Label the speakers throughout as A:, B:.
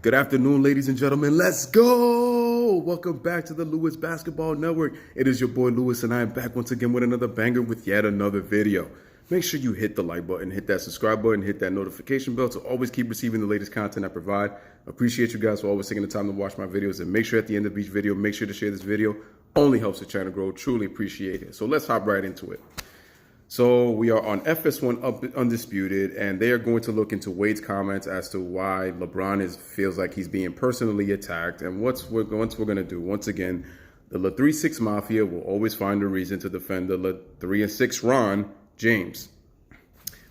A: Good afternoon, ladies and gentlemen. Let's go! Welcome back to the Lewis Basketball Network. It is your boy Lewis, and I am back once again with another banger with yet another video. Make sure you hit the like button, hit that subscribe button, hit that notification bell to always keep receiving the latest content I provide. Appreciate you guys for always taking the time to watch my videos, and make sure at the end of each video, make sure to share this video. Only helps the channel grow. Truly appreciate it. So let's hop right into it. So we are on FS1 Undisputed, and they are going to look into Wade's comments as to why LeBron feels like he's being personally attacked. And what we're going to do, once again, the 3-6 Mafia will always find a reason to defend the 3-6 Ron James.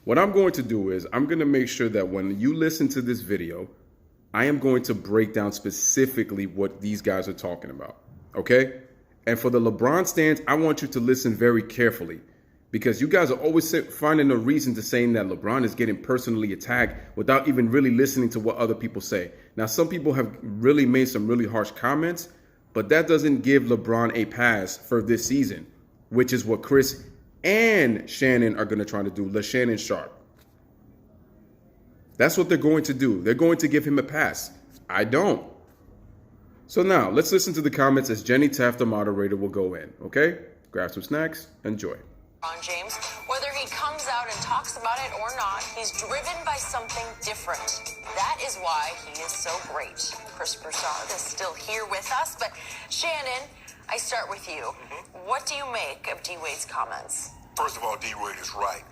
A: What I'm going to do is I'm going to make sure that when you listen to this video, I am going to break down specifically what these guys are talking about, okay? And for the LeBron stands, I want you to listen very carefully, because you guys are always finding a reason to saying that LeBron is getting personally attacked without even really listening to what other people say. Now, some people have really made some really harsh comments, but that doesn't give LeBron a pass for this season, which is what Chris and Shannon are going to try to do, Shannon Sharp. That's what they're going to do. They're going to give him a pass. I don't. So now, let's listen to the comments as Jenny Taft, the moderator, will go in, okay? Grab some snacks. Enjoy.
B: LeBron James, whether he comes out and talks about it or not, he's driven by something different. That is why he is so great. Chris Broussard is still here with us, but Shannon, I start with you. What do you make of D-Wade's comments?
C: First of all, D-Wade is right.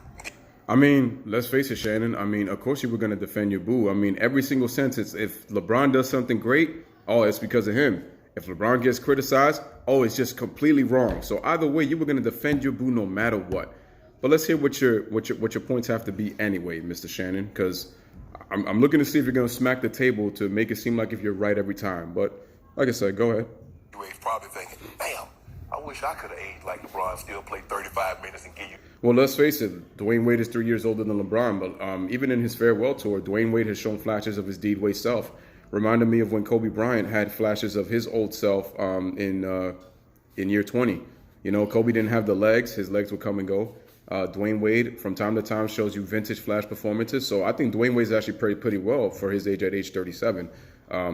A: I mean, let's face it, Shannon. I mean, of course you were going to defend your boo. I mean, every single sentence, if LeBron does something great, oh, it's because of him. If LeBron gets criticized, oh, it's just completely wrong. So either way, you were going to defend your boo no matter what. But let's hear what your points have to be anyway, Mr. Shannon, because I'm looking to see if you're going to smack the table to make it seem like if you're right every time. But like I said, go ahead.
C: D-Wade's probably thinking, damn, I wish I could have aged like LeBron, still played 35 minutes and give you.
A: Well, let's face it, Dwyane Wade is 3 years older than LeBron, but even in his farewell tour, Dwyane Wade has shown flashes of his D-Wade self. Reminded me of when Kobe Bryant had flashes of his old self in year 20. You know, Kobe didn't have the legs. His legs would come and go. Dwyane Wade, from time to time, shows you vintage flash performances. So I think Dwyane Wade's actually pretty well for his age at age 37.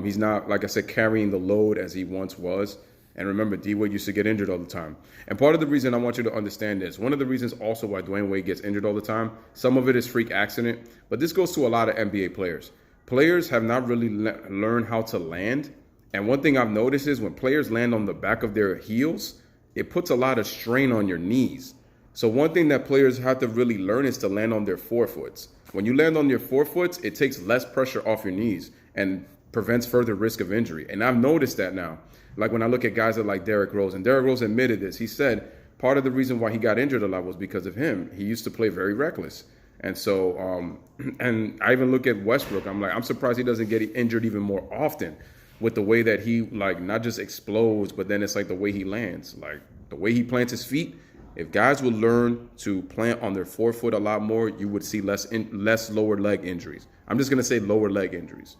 A: He's not, like I said, carrying the load as he once was. And remember, D-Wade used to get injured all the time. And part of the reason I want you to understand this, one of the reasons also why Dwyane Wade gets injured all the time, some of it is freak accident, but this goes to a lot of NBA players. Players have not really learned how to land. And one thing I've noticed is when players land on the back of their heels, it puts a lot of strain on your knees. So one thing that players have to really learn is to land on their forefoots. When you land on your forefoots, it takes less pressure off your knees and prevents further risk of injury. And I've noticed that now. Like when I look at guys like Derrick Rose, and Derrick Rose admitted this. He said part of the reason why he got injured a lot was because of him. He used to play very reckless. And so, and I even look at Westbrook. I'm surprised he doesn't get injured even more often with the way that he, like, not just explodes, but then it's like the way he lands, like the way he plants his feet. If guys would learn to plant on their forefoot a lot more, you would see less lower leg injuries. I'm just going to say lower leg injuries.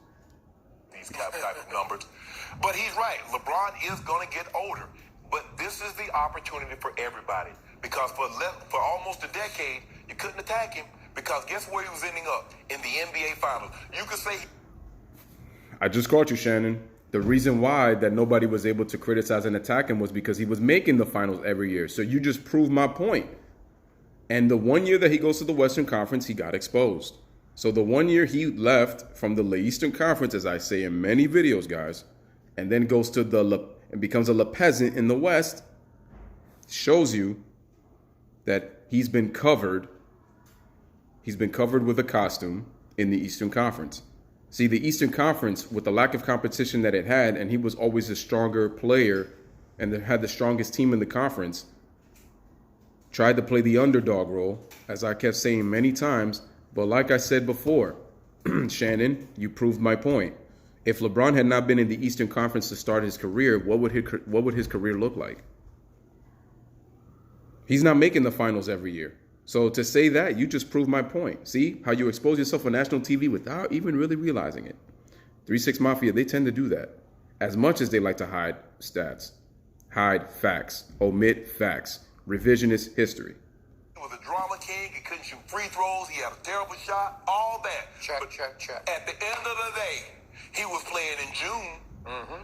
C: These type of numbers. But he's right. LeBron is going to get older. But this is the opportunity for everybody. Because for almost a decade, you couldn't attack him. Because guess where he was ending up? In the NBA Finals. You could say...
A: I just caught you, Shannon. The reason why that nobody was able to criticize and attack him was because he was making the finals every year. So you just proved my point. And the 1 year that he goes to the Western Conference, he got exposed. So the 1 year he left from the Eastern Conference, as I say in many videos, guys, and then goes to and becomes a peasant in the West, shows you that he's been covered. He's been covered with a costume in the Eastern Conference. See, the Eastern Conference, with the lack of competition that it had, and he was always a stronger player and had the strongest team in the conference, tried to play the underdog role, as I kept saying many times. But like I said before, Shannon, you proved my point. If LeBron had not been in the Eastern Conference to start his career, what would his career look like? He's not making the finals every year. So to say that, you just proved my point. See how you expose yourself on national TV without even really realizing it. 3-6 Mafia, they tend to do that. As much as they like to hide stats, hide facts, omit facts, revisionist history.
C: He was a drama king. He couldn't shoot free throws. He had a terrible shot. All that.
D: Check.
C: At the end of the day, he was playing in June.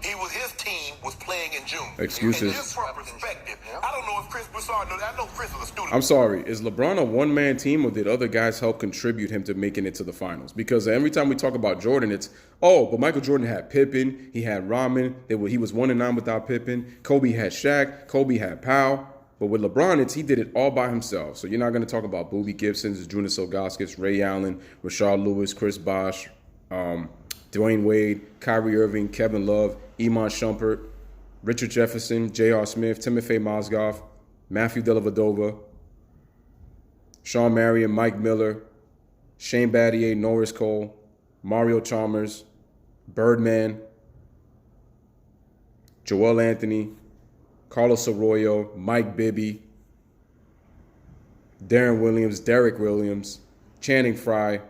C: His team was playing in June.
A: Excuses.
C: And just for perspective, I don't know if Chris Broussard knows. I know Chris is a student.
A: I'm sorry. Is LeBron a one-man team, or did other guys help contribute him to making it to the finals? Because every time we talk about Jordan, it's, but Michael Jordan had Pippen. He had Rodman. He was 1-9 without Pippen. Kobe had Shaq. Kobe had Powell. But with LeBron, he did it all by himself. So you're not going to talk about Boobie Gibson, Jonas Ilgauskas, Ray Allen, Rashard Lewis, Chris Bosh, Dwyane Wade, Kyrie Irving, Kevin Love, Iman Shumpert, Richard Jefferson, J.R. Smith, Timofey Mozgov, Matthew Dellavedova, Sean Marion, Mike Miller, Shane Battier, Norris Cole, Mario Chalmers, Birdman, Joel Anthony, Carlos Arroyo, Mike Bibby, Darren Williams, Derek Williams, Channing Frye,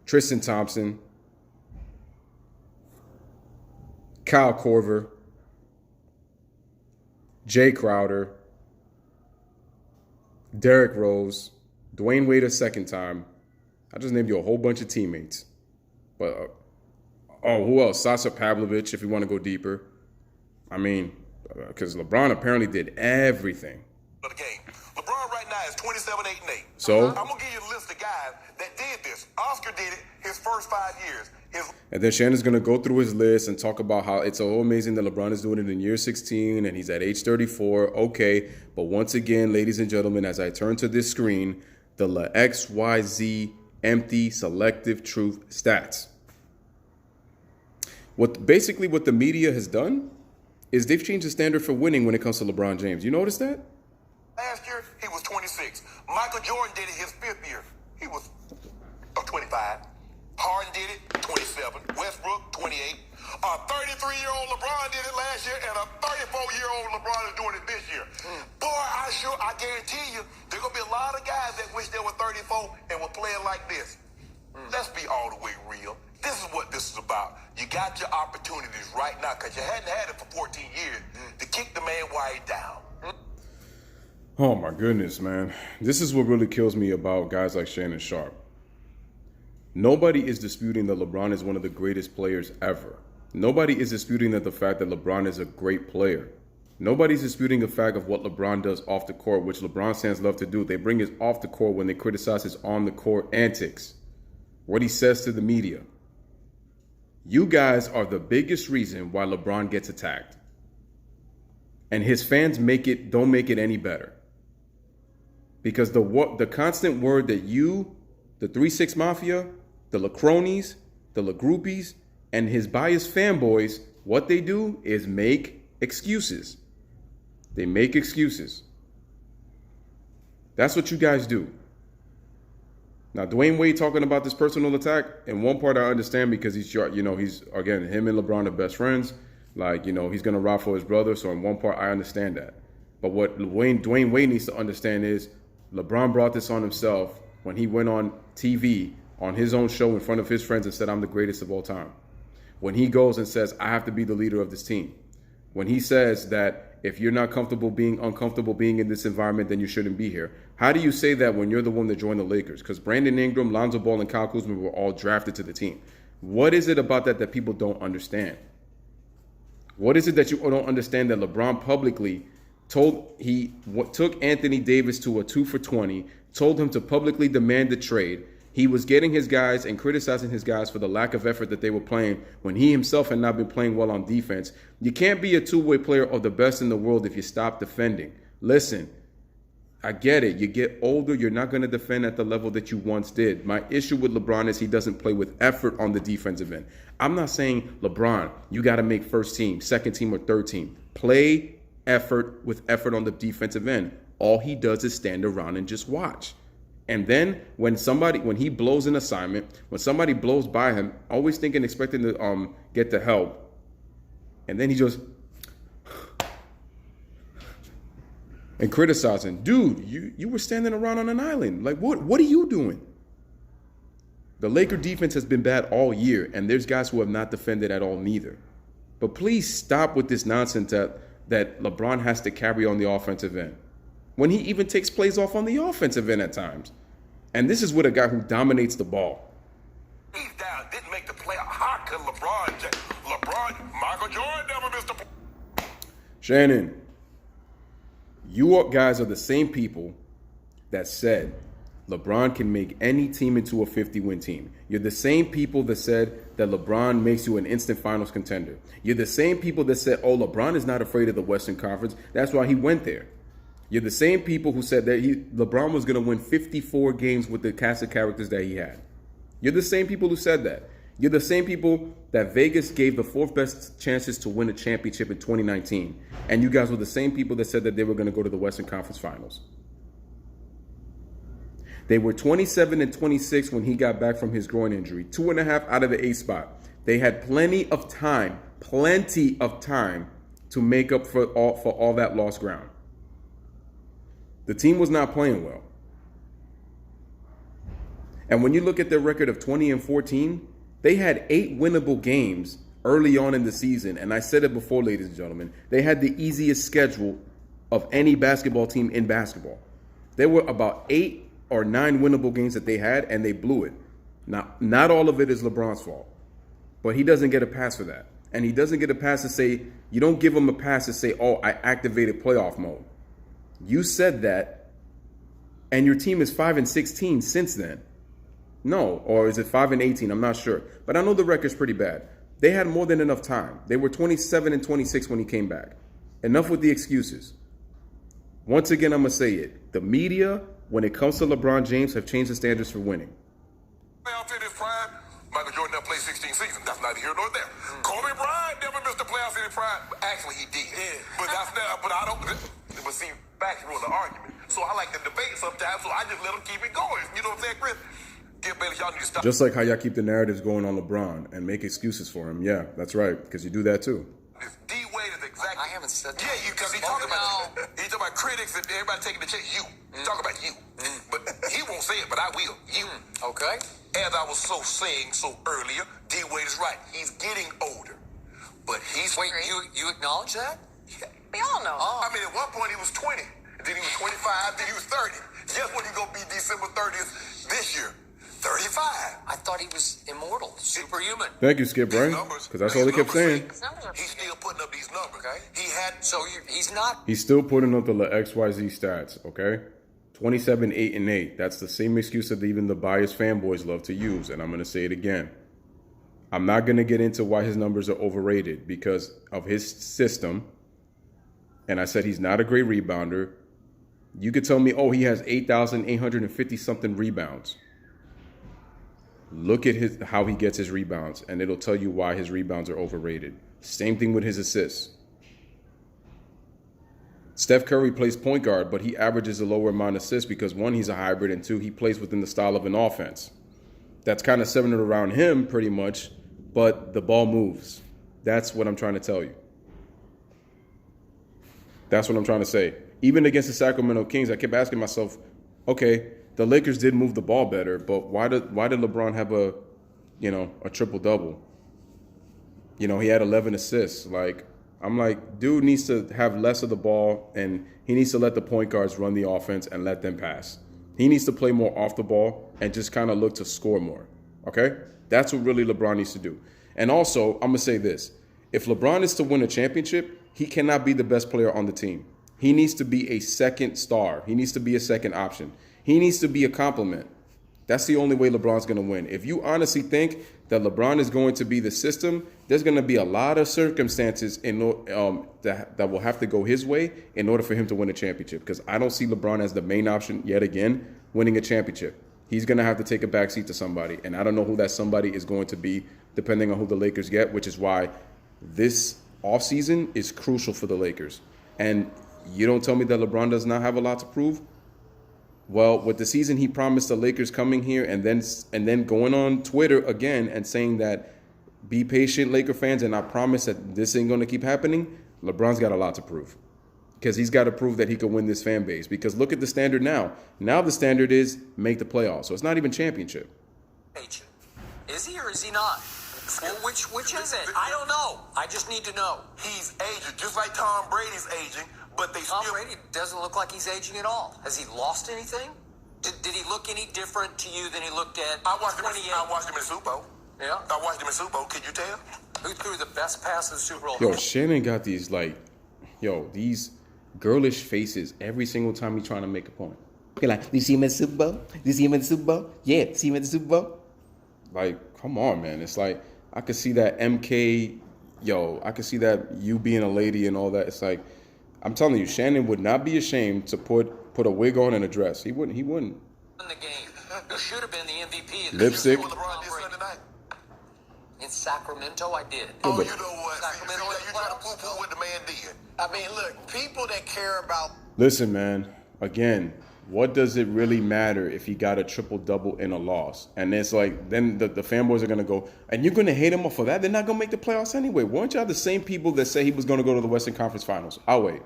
A: Tristan Thompson, Kyle Korver, Jay Crowder, Derrick Rose, Dwyane Wade a second time. I just named you a whole bunch of teammates. But, who else? Sasa Pavlovich, if you want to go deeper. I mean, because LeBron apparently did everything.
C: The game. LeBron right now is 27-8-8.
A: So?
C: I'm going to give you a list of guys that did this. Oscar did it his first 5 years.
A: And then Shannon's going to go through his list and talk about how it's so amazing that LeBron is doing it in year 16 and he's at age 34. Okay, but once again, ladies and gentlemen, as I turn to this screen, the XYZ empty selective truth stats. What the media has done is they've changed the standard for winning when it comes to LeBron James. You notice that?
C: Last year, he was 26. Michael Jordan did it his 5th year. He was 25. Harden did it, 27. Westbrook, 28. A 33-year-old LeBron did it last year, and a 34-year-old LeBron is doing it this year. Boy, I guarantee you, there going to be a lot of guys that wish they were 34 and were playing like this. Let's be all the way real. This is what this is about. You got your opportunities right now because you hadn't had it for 14 years to kick the man while he's down.
A: Oh, my goodness, man. This is what really kills me about guys like Shannon Sharp. Nobody is disputing that LeBron is one of the greatest players ever. Nobody is disputing the fact that LeBron is a great player. Nobody's disputing the fact of what LeBron does off the court, which LeBron fans love to do. They bring his off the court when they criticize his on the court antics, what he says to the media. You guys are the biggest reason why LeBron gets attacked. And his fans don't make it any better. Because the constant word that you, the 3-6 Mafia, the LaCronies, the LaGroupies, and his biased fanboys, what they do is make excuses. They make excuses. That's what you guys do. Now, Dwyane Wade talking about this personal attack, in one part I understand because he's again, him and LeBron are best friends. Like, he's going to rock for his brother. So in one part, I understand that. But what Dwyane Wade needs to understand is LeBron brought this on himself when he went on TV on his own show in front of his friends and said, I'm the greatest of all time. When he goes and says, I have to be the leader of this team. When he says that if you're not comfortable being uncomfortable being in this environment, then you shouldn't be here. How do you say that when you're the one that joined the Lakers? Because Brandon Ingram, Lonzo Ball, and Kyle Kuzma were all drafted to the team. What is it about that people don't understand? What is it that you don't understand that LeBron publicly took Anthony Davis to a 2 for 20, told him to publicly demand the trade. He was getting his guys and criticizing his guys for the lack of effort that they were playing when he himself had not been playing well on defense. You can't be a two-way player of the best in the world if you stop defending. Listen, I get it. You get older, you're not going to defend at the level that you once did. My issue with LeBron is he doesn't play with effort on the defensive end. I'm not saying, LeBron, you got to make first team, second team, or third team. Play with effort on the defensive end. All he does is stand around and just watch. And then when he blows an assignment, when somebody blows by him, always thinking, expecting to get the help, and then he just and criticizing, dude, you were standing around on an island. Like, what are you doing? The Laker defense has been bad all year, and there's guys who have not defended at all neither. But please stop with this nonsense that LeBron has to carry on the offensive end, when he even takes plays off on the offensive end at times. And this is with a guy who dominates the ball.
C: He's down, didn't make the play. A hard Because Michael Jordan never missed a.
A: Shannon, you guys are the same people that said LeBron can make any team into a 50-win team. You're the same people that said that LeBron makes you an instant finals contender. You're the same people that said, oh, LeBron is not afraid of the Western Conference. That's why he went there. You're the same people who said that LeBron was going to win 54 games with the cast of characters that he had. You're the same people who said that. You're the same people that Vegas gave the fourth best chances to win a championship in 2019. And you guys were the same people that said that they were going to go to the Western Conference Finals. They were 27-26 when he got back from his groin injury, 2.5 out of the 8 spot. They had plenty of time to make up for all that lost ground. The team was not playing well. And when you look at their record of 20-14, they had 8 winnable games early on in the season. And I said it before, ladies and gentlemen, they had the easiest schedule of any basketball team in basketball. There were about 8 or 9 winnable games that they had, and they blew it. Now, not all of it is LeBron's fault, but he doesn't get a pass for that. And he doesn't get a pass to say, you don't give him a pass to say, oh, I activated playoff mode. You said that, and your team is 5-16 since then. No, or is it 5-18? I'm not sure. But I know the record's pretty bad. They had more than enough time. They were 27-26 when he came back. Enough with the excuses. Once again, I'm going to say it. The media, when it comes to LeBron James, have changed the standards for winning.
C: Playoffs in his prime, Michael Jordan never played 16 seasons. That's neither here nor there. Kobe Bryant never missed the playoffs in his prime. Actually, he did. Yeah. But that's not. But I don't. But see, facts ruin the argument. So I like to debate sometimes. So I just let them keep it going. You know what I'm saying, Chris? Give Bailey, y'all need to stop.
A: Just like how y'all keep the narratives going on LeBron and make excuses for him. Yeah, that's right. Because you do that too.
C: D Wade is exactly.
D: I haven't said that.
C: Yeah, because he talking about critics and everybody taking the chance. You talk about you, but he won't say it, but I will. You
D: Okay.
C: As I was saying earlier, D Wade is right. He's getting older, but he's
D: Wait, you acknowledge that?
C: Yeah.
B: We all know.
C: I mean, at one point he was 20, then he was 25, then he was 30. Guess when he gonna be December 30th this year? 35.
D: I thought he was immortal, superhuman.
A: Thank you, Skip, right? Because that's all they kept saying.
B: His numbers are
C: He's still putting up these numbers.
D: Okay.
C: He had
D: He's not.
A: He's still putting up the XYZ stats, okay? 27, 8, and 8. That's the same excuse that even the biased fanboys love to use, and I'm going to say it again. I'm not going to get into why his numbers are overrated because of his system, and I said he's not a great rebounder. You could tell me, oh, he has 8,850-something rebounds. Look at how he gets his rebounds, and it'll tell you why his rebounds are overrated. Same thing with his assists. Steph Curry plays point guard, but he averages a lower amount of assists because, one, he's a hybrid, and two, he plays within the style of an offense. That's kind of centered around him pretty much, but the ball moves. That's what I'm trying to tell you. That's what I'm trying to say. Even against the Sacramento Kings, I kept asking myself, okay, the Lakers did move the ball better, but why did LeBron have a triple-double? He had 11 assists. I'm like, dude needs to have less of the ball, and he needs to let the point guards run the offense and let them pass. He needs to play more off the ball and just kind of look to score more, okay? That's what really LeBron needs to do. And also, I'm going to say this. If LeBron is to win a championship, he cannot be the best player on the team. He needs to be a second star. He needs to be a second option. He needs to be a complement. That's the only way LeBron's going to win. If you honestly think that LeBron is going to be the system, there's going to be a lot of circumstances that will have to go his way in order for him to win a championship. Because I don't see LeBron as the main option yet again winning a championship. He's going to have to take a backseat to somebody. And I don't know who that somebody is going to be depending on who the Lakers get, which is why this offseason is crucial for the Lakers. And you don't tell me that LeBron does not have a lot to prove? Well, with the season he promised the Lakers coming here and then going on Twitter again and saying that be patient, Laker fans, and I promise that this ain't going to keep happening, LeBron's got a lot to prove. Because he's got to prove that he could win this fan base. Because look at the standard now. Now the standard is make the playoffs. So it's not even championship.
D: Is he or is he not? Well, which is it? I don't know. I just need to know.
C: He's aging, just like Tom Brady's aging, but
D: Tom Brady doesn't look like he's aging at all. Has he lost anything? Did he look any different to you than he looked at
C: I watched
D: 28?
C: him in the Super Bowl.
D: Yeah.
C: I watched him in Super Bowl. Can you tell?
D: Who threw the best pass in the Super Bowl?
A: Yo, Shannon got these these girlish faces every single time he's trying to make a point.
E: Okay, like, you see him in the Super Bowl? Did you see him in the Super Bowl? Yeah, see him in the Super Bowl?
A: Like, come on, man. It's like, I could see that MK, I could see that you being a lady and all that. It's like, I'm telling you, Shannon would not be ashamed to put a wig on and a dress. He wouldn't.
D: In the game. Who should have been the MVP?
A: Lipstick.
C: What LeBron did Sunday night?
D: In Sacramento, I did.
C: Oh,
A: but-
C: you know what?
D: Sacramento
C: See,
D: in the
C: you trying to
D: playoffs.
C: poo-poo what the man did.
F: I mean, look, people that care about
A: Listen, man, again, what does it really matter if he got a triple-double in a loss? And it's like, then the fanboys are going to go, and you're going to hate him for that? They're not going to make the playoffs anyway. Weren't y'all the same people that say he was going to go to the Western Conference Finals? I'll wait.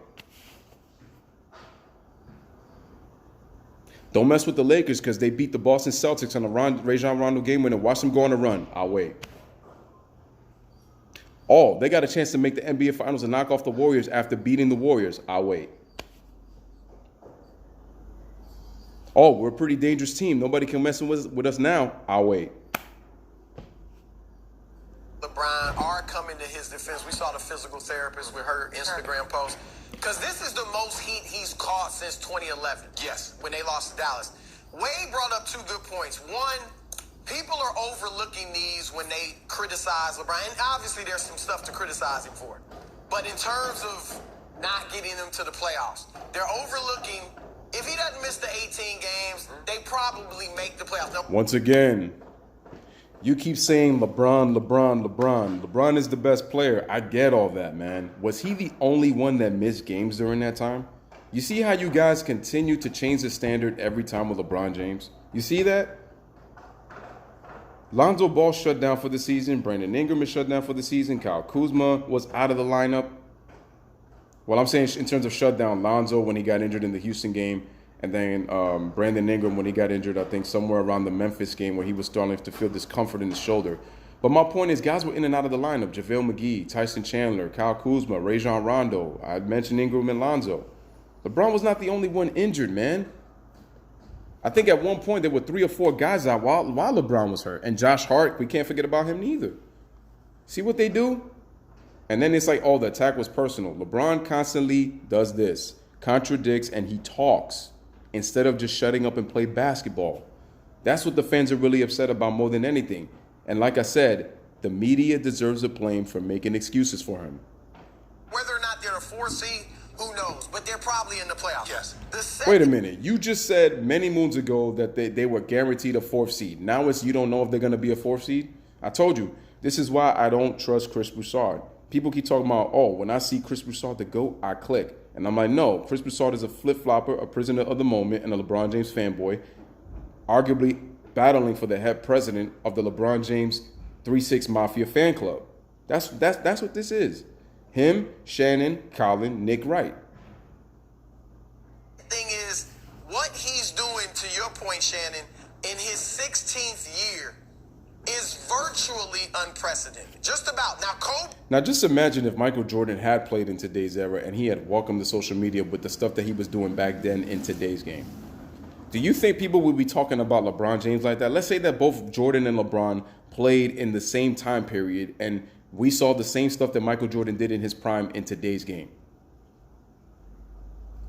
A: Don't mess with the Lakers because they beat the Boston Celtics on a Rajon Rondo game winner. Watch them go on a run. I'll wait. Oh, they got a chance to make the NBA Finals and knock off the Warriors after beating the Warriors. I'll wait. Oh, we're a pretty dangerous team. Nobody can mess with us now. I'll wait.
F: LeBron are coming to his defense. We saw the physical therapist with her Instagram post. Because this is the most heat he's caught since 2011.
C: Yes.
F: When they lost to Dallas. Wade brought up 2 good points. One, people are overlooking these when they criticize LeBron. And obviously there's some stuff to criticize him for. But in terms of not getting them to the playoffs, they're overlooking, if he doesn't miss the 18 games, they probably make the playoffs. Now,
A: Once again, you keep saying LeBron. LeBron is the best player. I get all that, man. Was he the only one that missed games during that time? You see how you guys continue to change the standard every time with LeBron James? You see that? Lonzo Ball shut down for the season. Brandon Ingram is shut down for the season. Kyle Kuzma was out of the lineup. Well, I'm saying in terms of shutdown, Lonzo when he got injured in the Houston game, and then Brandon Ingram when he got injured, I think somewhere around the Memphis game where he was starting to feel discomfort in his shoulder. But my point is, guys were in and out of the lineup. JaVale McGee, Tyson Chandler, Kyle Kuzma, Rajon Rondo. I mentioned Ingram and Lonzo. LeBron was not the only one injured, man. I think at one point there were 3 or 4 guys out while LeBron was hurt. And Josh Hart, we can't forget about him neither. See what they do? And then it's like, oh, the attack was personal. LeBron constantly does this, contradicts, and he talks instead of just shutting up and play basketball. That's what the fans are really upset about more than anything. And like I said, the media deserves the blame for making excuses for him.
F: whether or not they're a 4 seed, who knows? But they're probably in the playoffs.
C: Yes.
A: Wait a minute. You just said many moons ago that they were guaranteed a 4th seed. Now it's you don't know if they're going to be a 4th seed? I told you. This is why I don't trust Chris Broussard. People keep talking about, oh, when I see Chris Broussard the GOAT, I click. And I'm like, no, Chris Broussard is a flip-flopper, a prisoner of the moment, and a LeBron James fanboy, arguably battling for the head president of the LeBron James 3-6 Mafia fan club. That's what this is. Him, Shannon, Colin, Nick Wright.
F: Thing is, what he's doing, to your point, Shannon, in his 16th year is virtually unprecedented. Just about. Now, Kobe.
A: Now, just imagine if Michael Jordan had played in today's era and he had welcomed the social media with the stuff that he was doing back then in today's game. Do you think people would be talking about LeBron James like that? Let's say that both Jordan and LeBron played in the same time period and we saw the same stuff that Michael Jordan did in his prime in today's game.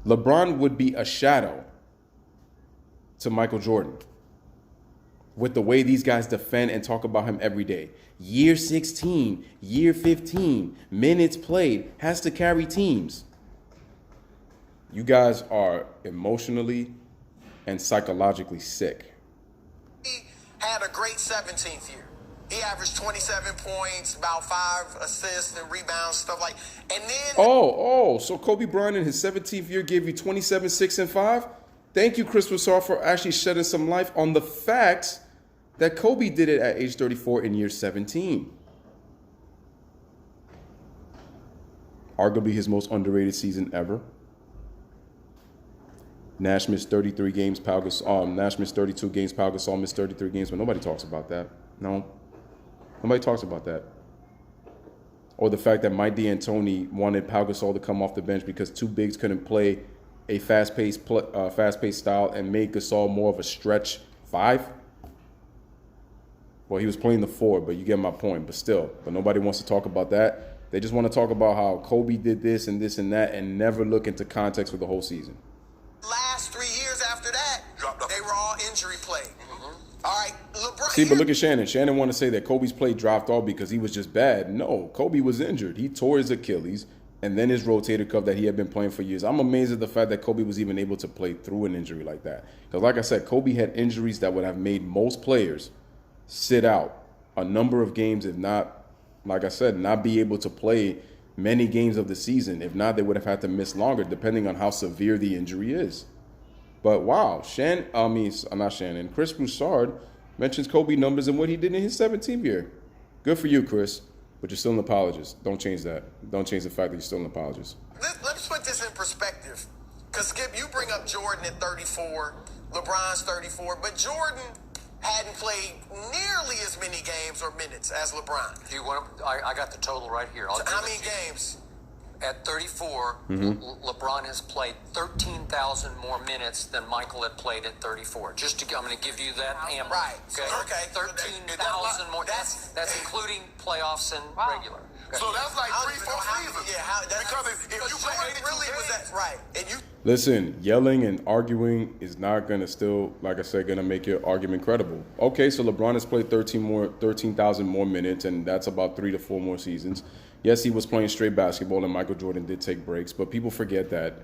A: LeBron would be a shadow to Michael Jordan with the way these guys defend and talk about him every day. Year 16, year 15, minutes played, has to carry teams. You guys are emotionally and psychologically sick.
F: He had a great 17th year. He averaged 27 points, about 5 assists and rebounds, stuff like. And then
A: So Kobe Bryant in his 17th year gave you 27, 6, and 5? Thank you, Chris Broussard, for actually shedding some light on the fact that Kobe did it at age 34 in year 17. Arguably his most underrated season ever. Nash missed 33 games. Nash missed 32 games. Pau Gasol missed 33 games, but nobody talks about that. No. Nobody talks about that. Or the fact that Mike D'Antoni wanted Pau Gasol to come off the bench because 2 bigs couldn't play a fast-paced style and made Gasol more of a stretch 5. Well, he was playing the 4, but you get my point. But still, but nobody wants to talk about that. They just want to talk about how Kobe did this and that and never look into context for the whole season.
F: Last 3 years after that, they were all injury plagued. All right, LeBron.
A: See, but look at Shannon. Shannon want to say that Kobe's play dropped off because he was just bad. No, Kobe was injured. He tore his Achilles and then his rotator cuff that he had been playing for years. I'm amazed at the fact that Kobe was even able to play through an injury like that. Because like I said, Kobe had injuries that would have made most players sit out a number of games, if not, like I said, not be able to play many games of the season. If not, they would have had to miss longer, depending on how severe the injury is. But wow, Chris Broussard mentions Kobe numbers and what he did in his 17th year. Good for you, Chris, but you're still an apologist. Don't change that. Don't change the fact that you're still an apologist.
F: Let's put this in perspective. Because, Skip, you bring up Jordan at 34, LeBron's 34, but Jordan hadn't played nearly as many games or minutes as LeBron.
D: I got the total right here.
F: So how many games?
D: At 34, LeBron has played 13,000 more minutes than Michael had played at 34. I'm going to give you that amount.
F: Right.
D: Okay. 13,000 more. That's including playoffs and regular. Okay.
C: So that's like 3-4 seasons.
F: Yeah,
C: because if you play 82
F: really
C: games,
F: was that right? And you
A: Listen, yelling and arguing is not going to still, like I said, going to make your argument credible. Okay, so LeBron has played 13,000 more minutes, and that's about 3 to 4 more seasons. Yes, he was playing straight basketball, and Michael Jordan did take breaks, but people forget that.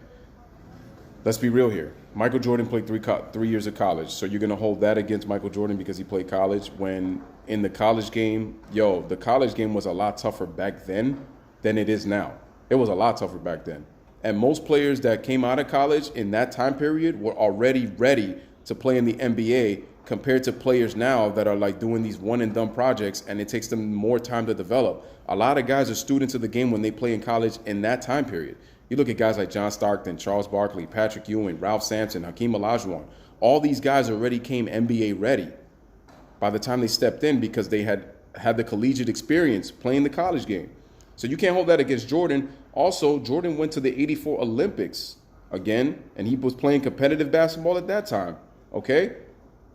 A: Let's be real here. Michael Jordan played 3 years of college, so you're going to hold that against Michael Jordan because he played college when in the college game, the college game was a lot tougher back then than it is now. It was a lot tougher back then. And most players that came out of college in that time period were already ready to play in the NBA compared to players now that are like doing these one-and-done projects, and it takes them more time to develop. A lot of guys are students of the game when they play in college in that time period. You look at guys like John Stockton, Charles Barkley, Patrick Ewing, Ralph Sampson, Hakeem Olajuwon. All these guys already came NBA ready by the time they stepped in because they had the collegiate experience playing the college game. So you can't hold that against Jordan. Also, Jordan went to the 84 Olympics again, and he was playing competitive basketball at that time, okay?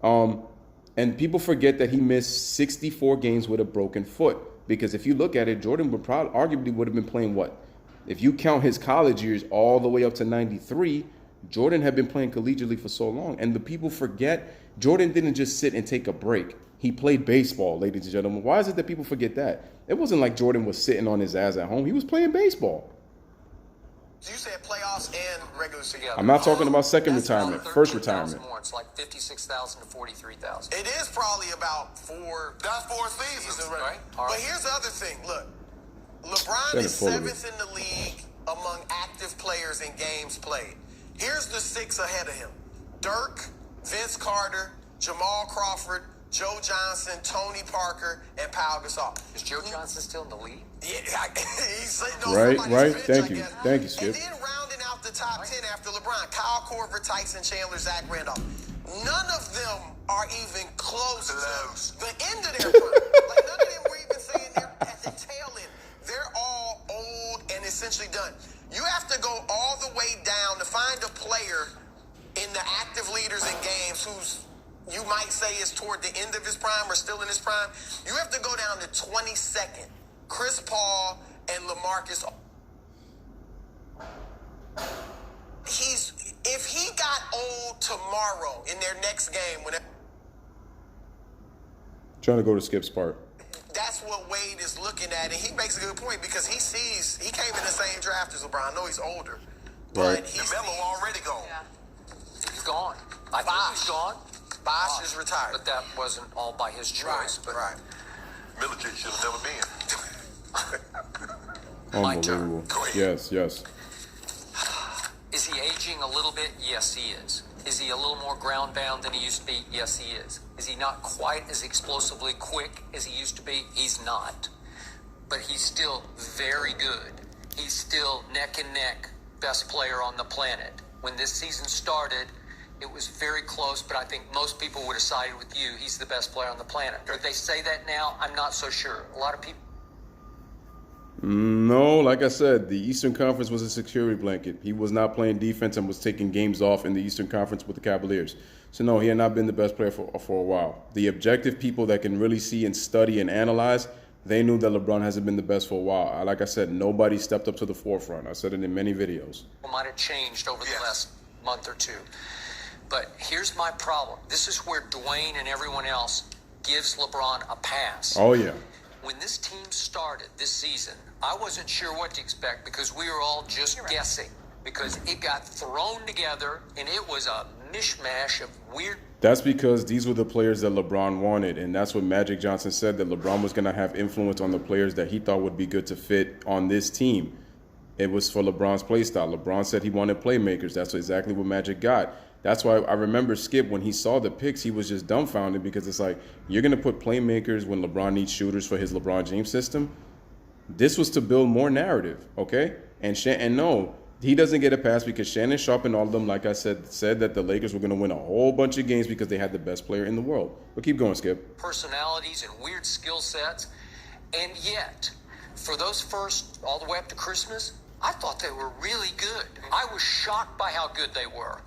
A: And people forget that he missed 64 games with a broken foot. Because if you look at it, Jordan arguably would have been playing what? If you count his college years all the way up to 93, Jordan had been playing collegiately for so long. And the people forget Jordan didn't just sit and take a break. He played baseball, ladies and gentlemen. Why is it that people forget that? It wasn't like Jordan was sitting on his ass at home. He was playing baseball.
F: You said playoffs and regular season.
A: I'm not talking about second retirement, first
D: 13,000
A: retirement.
D: more. It's like 56,000 to 43,000.
F: It is probably about 4.
C: that's 4 seasons.
F: Right.
D: All
F: But
D: right.
F: here's the other thing. Look, LeBron
A: That
F: is
A: is totally-
F: 7th in the league among active players in games played. Here's the 6 ahead of him: Dirk, Vince Carter, Jamal Crawford, Joe Johnson, Tony Parker, and Pau Gasol.
D: Is Joe Johnson still in the league?
F: Yeah, he's sitting on
A: Right,
F: somebody's
A: right.
F: bench,
A: Thank
F: I
A: you.
F: guess.
A: Thank you, Skip.
F: And then rounding out the top 10 after LeBron: Kyle Korver, Tyson Chandler, Zach Randolph. None of them are even close to the end of their prime. Like, none of them were even saying they're at the tail end. They're all old and essentially done. You have to go all the way down to find a player in the active leaders in games who's, you might say, is toward the end of his prime or still in his prime. You have to go down to 22nd. Chris Paul and LaMarcus. If he got old tomorrow in their next game, when
A: Trying to go to Skip's part.
F: that's what Wade is looking at, and he makes a good point because he sees he came in the same draft as LeBron. I know he's older, but
A: Right.
F: he's
C: Melo already gone.
D: He's gone. I think he's gone.
F: Bosh is retired.
D: But that wasn't all by his choice. But
F: right.
C: Military should have never been.
D: My turn.
A: Unbelievable.
C: Go ahead.
A: Yes.
D: Is he aging a little bit? Yes, he is. Is he a little more ground bound than he used to be? Yes, he is. Is he not quite as explosively quick as he used to be? He's not. But he's still very good. He's still neck and neck best player on the planet. When this season started, it was very close, but I think most people would have sided with you. He's the best player on the planet. Would they say that now? I'm not so sure. A lot of people.
A: No, like I said, the Eastern Conference was a security blanket. He was not playing defense and was taking games off in the Eastern Conference with the Cavaliers. So no, he had not been the best player for a while. The objective people that can really see and study and analyze, they knew that LeBron hasn't been the best for a while. Like I said, nobody stepped up to the forefront. I said it in many videos.
D: Might have changed over the last month or two. But here's my problem. This is where Dwyane and everyone else gives LeBron a pass.
A: Oh, yeah.
D: When this team started this season, I wasn't sure what to expect because we were all just guessing. Because it got thrown together and it was a mishmash of weird.
A: That's because these were the players that LeBron wanted, and that's what Magic Johnson said, that LeBron was going to have influence on the players that he thought would be good to fit on this team. It was for LeBron's play style. LeBron said he wanted playmakers. That's exactly what Magic got. That's why I remember Skip, when he saw the picks, he was just dumbfounded because it's like, you're going to put playmakers when LeBron needs shooters for his LeBron James system? This was to build more narrative, okay? And no, he doesn't get a pass because Shannon Sharp and all of them, like I said that the Lakers were going to win a whole bunch of games because they had the best player in the world. But keep going, Skip.
D: Personalities and weird skill sets. And yet, for those first, all the way up to Christmas, I thought they were really good. I was shocked by how good they were.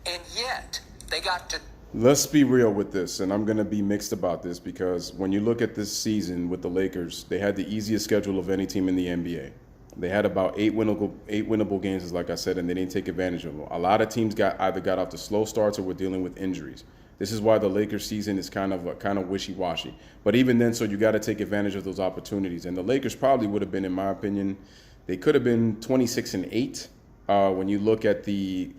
D: And yet, they got to...
A: Let's be real with this, and I'm going to be mixed about this because when you look at this season with the Lakers, they had the easiest schedule of any team in the NBA. They had about eight winnable games, like I said, and they didn't take advantage of them. A lot of teams either got off to slow starts or were dealing with injuries. This is why the Lakers season is kind of wishy-washy. But even then, so you got to take advantage of those opportunities. And the Lakers probably would have been, in my opinion, they could have been 26-8 when you look at the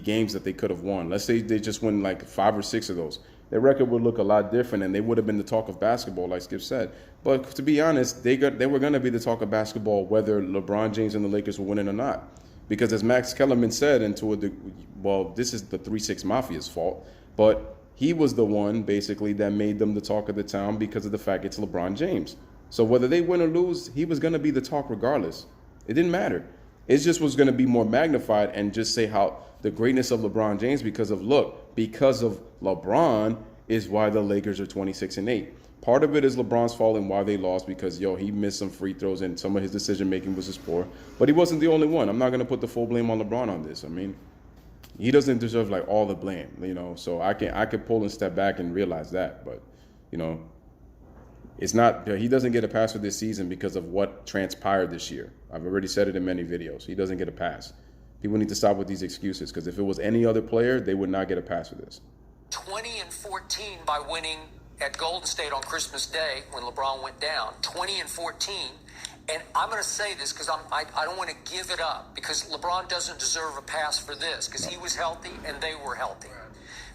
A: games that they could have won. Let's say they just win like 5 or 6 of those. Their record would look a lot different, and they would have been the talk of basketball, like Skip said. But to be honest, they were going to be the talk of basketball whether LeBron James and the Lakers were winning or not. Because as Max Kellerman said, this is the 3-6 Mafia's fault, but he was the one, basically, that made them the talk of the town because of the fact it's LeBron James. So whether they win or lose, he was going to be the talk regardless. It didn't matter. It just was going to be more magnified and just say how the greatness of LeBron James because of LeBron is why the Lakers are 26-8. Part of it is LeBron's fault and why they lost because, he missed some free throws and some of his decision-making was just poor. But he wasn't the only one. I'm not going to put the full blame on LeBron on this. I mean, he doesn't deserve all the blame, So I could pull and step back and realize that. But, it's not, he doesn't get a pass for this season because of what transpired this year. I've already said it in many videos. He doesn't get a pass. People need to stop with these excuses because if it was any other player, they would not get a pass for this.
D: 20-14 by winning at Golden State on Christmas Day when LeBron went down. 20-14. And I'm going to say this because I don't want to give it up because LeBron doesn't deserve a pass for this because he was healthy and they were healthy.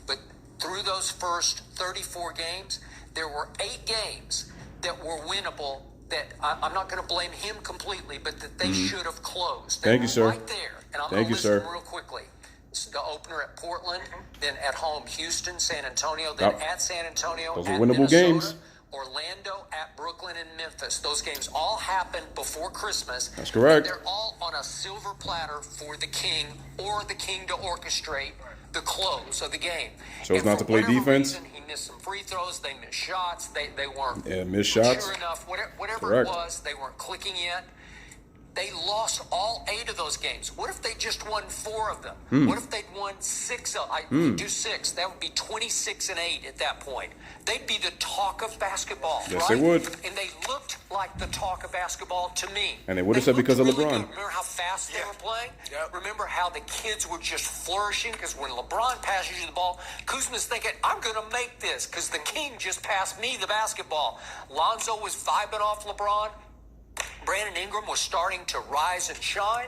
D: But through those first 34 games, there were 8 games that were winnable that I'm not going to blame him completely, but that they should have closed. They
A: Thank you, sir.
D: Right there. And I'm going to list them real quickly. This is the opener at Portland, then at home Houston, San Antonio, then at San Antonio,
A: those are
D: at
A: winnable
D: Minnesota,
A: games.
D: Orlando, at Brooklyn, and Memphis. Those games all happened before Christmas.
A: That's correct.
D: And they're all on a silver platter for the king or the king to orchestrate the close of the game.
A: Chose not to play defense.
D: Reason, he missed some free throws. They missed shots. They weren't.
A: Yeah, missed shots.
D: Sure enough, whatever
A: Correct.
D: it was, they weren't clicking yet. They lost all 8 of those games. What if they just won 4 of them? What if they'd won 6 of them? Do 6. That would be 26-8 at that point. They'd be the talk of basketball,
A: Yes,
D: right?
A: they would.
D: And they looked like the talk of basketball to me.
A: And they would have said because of
D: really
A: LeBron.
D: good. Remember how fast they were playing? Yep. Remember how the kids were just flourishing? Because when LeBron passes you the ball, Kuzma's thinking, I'm going to make this because the king just passed me the basketball. Lonzo was vibing off LeBron. Brandon Ingram was starting to rise and shine.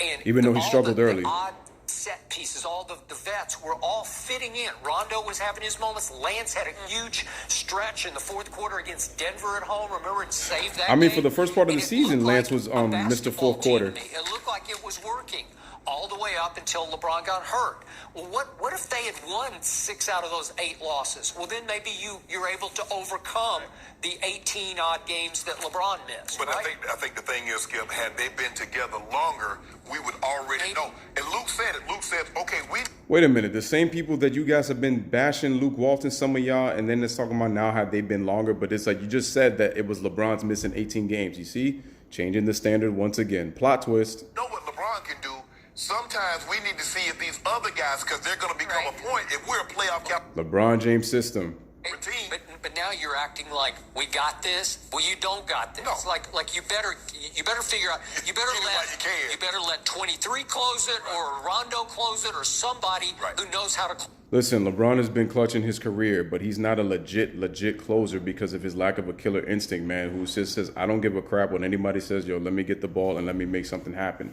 D: And
A: even though he struggled early.
D: The odd set pieces, all the vets were all fitting in. Rondo was having his moments. Lance had a huge stretch in the fourth quarter against Denver at home. Remember, and saved that game.
A: For the first part of the season, Lance was Mr. Fourth Quarter.
D: It looked like it was working all the way up until LeBron got hurt. Well, what if they had won 6 out of those 8 losses? Well, then maybe you're able to overcome the 18-odd games that LeBron missed.
C: But
D: right?
C: I think the thing is, Skip, had they been together longer, we would already know. And Luke said it. Luke said, okay,
A: Wait a minute. The same people that you guys have been bashing Luke Walton, some of y'all, and then it's talking about now have they been longer, but it's like you just said that it was LeBron's missing 18 games. You see? Changing the standard once again. Plot twist.
C: Know what LeBron can do? Sometimes we need to see if these other guys, because they're going to become a point if we're a playoff
A: LeBron James system.
C: team.
D: But now you're acting like we got this. Well, you don't got this.
C: No.
D: Like you better figure out. You better
C: Figure
D: let
C: out you can.
D: you better let 23 close it or Rondo close it or somebody
C: Right.
D: who knows how to.
A: Listen, LeBron has been clutching his career, but he's not a legit closer because of his lack of a killer instinct, man, who just says, I don't give a crap when anybody says, yo, let me get the ball and let me make something happen.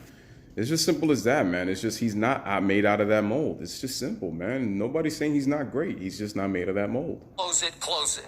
A: It's just simple as that, man. It's just he's not made out of that mold. It's just simple, man. Nobody's saying he's not great. He's just not made of that mold.
D: Close it,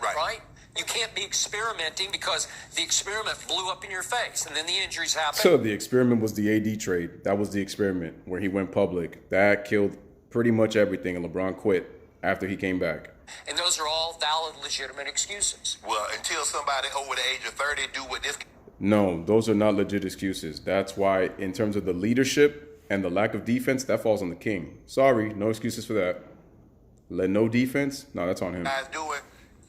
D: right? You can't be experimenting because the experiment blew up in your face and then the injuries happen.
A: So the experiment was the AD trade. That was the experiment where he went public. That killed pretty much everything, and LeBron quit after he came back.
D: And those are all valid, legitimate excuses.
C: Well, until somebody over the age of 30 do what this.
A: No, those are not legit excuses. That's why, in terms of the leadership and the lack of defense, that falls on the king. Sorry, no excuses for that. No defense? No, that's on him.
C: Guys doing,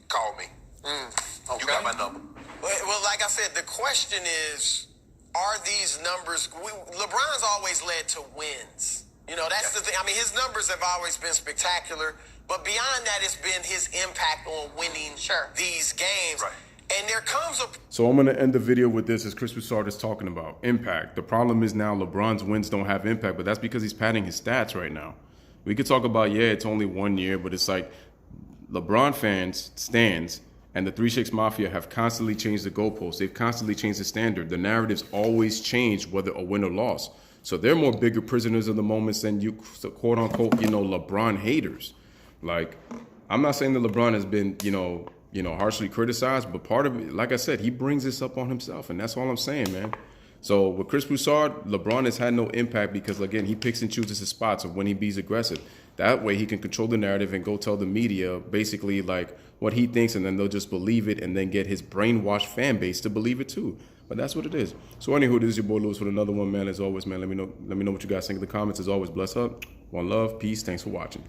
C: call me.
D: Okay.
C: You got my number.
F: Well, like I said, the question is, are these numbers? LeBron's always led to wins. You know, that's the thing. I mean, his numbers have always been spectacular, but beyond that, it's been his impact on winning these games.
C: Right.
F: And there comes a
A: So I'm going to end the video with this, as Chris Broussard is talking about impact. The problem is now LeBron's wins don't have impact, but that's because he's padding his stats right now. We could talk about, yeah, it's only 1 year, but it's like LeBron fans, stands, and the 3-6 Mafia have constantly changed the goalposts. They've constantly changed the standard. The narratives always change, whether a win or loss. So they're more bigger prisoners of the moments than you, quote unquote, LeBron haters. Like, I'm not saying that LeBron has been, harshly criticized, but part of it, like I said, he brings this up on himself, and that's all I'm saying, man. So with Chris Broussard, LeBron has had no impact because, again, he picks and chooses his spots of when he be's aggressive. That way he can control the narrative and go tell the media basically like what he thinks, and then they'll just believe it and then get his brainwashed fan base to believe it too. But that's what it is. So anywho, this is your boy Lewis with another one, man. As always, man, let me know what you guys think in the comments. As always, bless up, one love, peace. Thanks for watching.